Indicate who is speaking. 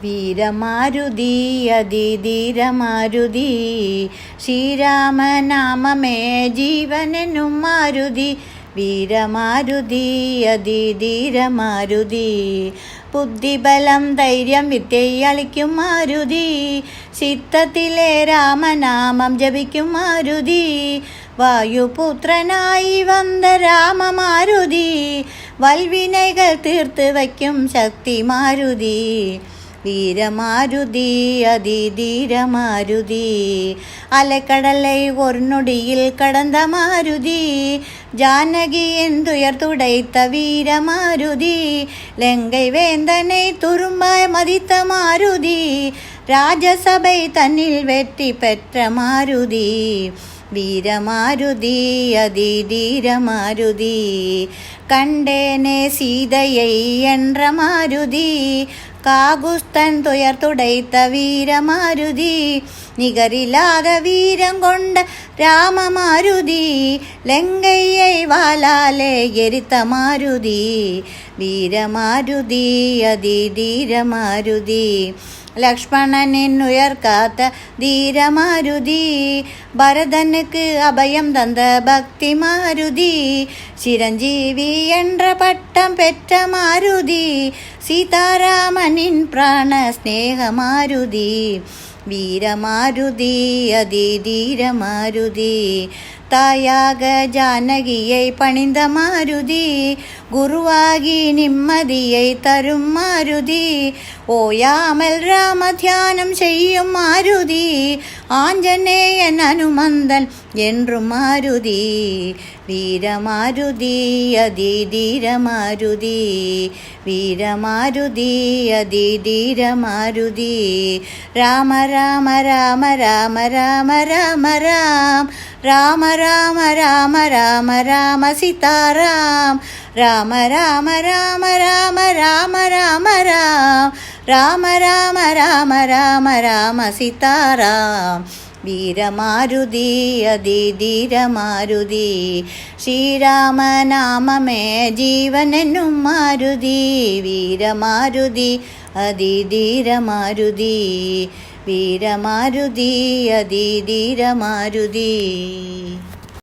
Speaker 1: വീരമാരുതി അതിധീരമാരുതി ശ്രീരാമനാമമേ ജീവനെന്നും മാരുതി. വീരമാരുതി അതിധീരമാരുതി ബുദ്ധിബലം ധൈര്യം വിദ്യയളിക്കും മാരുതി. ചിത്തത്തിലെ രാമനാമം ജപിക്കും മാരുതി. വായുപുത്രനായി വന്ന രാമമാരുതി വൽവിനൈകൾ തീർത്ത് വയ്ക്കും ശക്തി മാരുതി. വീരമാരുതി അതിധീരമാരുതി അലക്കടலை ஒரு நொடியில் கடந்த மாருதி. ஜானகியின் துயர் துடைத்த வீரமாருதி லங்கை வேந்தனை துரும்பாய் மதித்த மாருதி. ராஜசபை தன்னில் வெற்றி பெற்ற மாருதி. வீரமாருதி அதிதீரமாருதி கண்டேனே சீதையை என்ற மாருதி. காகுஸ்தன் துயர் துடைத்த வீரமாருதி நிகரில்லாத வீரம் கொண்ட ராமமாருதி லங்கையை வாளாலே எரித்த மாருதி. வீரமாருதி அதிதீரமாருதி லக்ஷ்மணனின் உயர் காத்த தீரமாருதி பரதனுக்கு அபயம் தந்த பக்தி மாருதி. சிரஞ்சீவி என்ற பட்டம் பெற்ற மாருதி சீதாராமனின் பிராண ஸ்நேக மாருதி. வீரமாருதி அதிதீரமாருதி தாயாக ஜானகியை பணிந்த மாருதி குருவாகி நிம்மதியை தரும் மாருதி. ஓயாமல் ராம தியானம் செய்யும் மாருதி ஆஞ்சநேயன் அனுமந்தன் என்றும் மாருதி. வீரமாருதி அதிதீரமாருதி வீரமாருதி அதிதீரமாருதி ராம ராம ராம ராம ராம ராம ராம் ராம ராம ராம ராம ராம சீதாராம். ராம ராம ராம ராம ராம ராம ராம் ராம ராம ராம ராம ராம சீதாராம். வீரமாருதி அதிதீரமாருதி ശ്രീരാമനാമമേ ജീവനെന്നും മാരുതി. വീരമാരുതി അതിധീരമാരുതി വീരമാരുതി അതിധീരമാരുതി.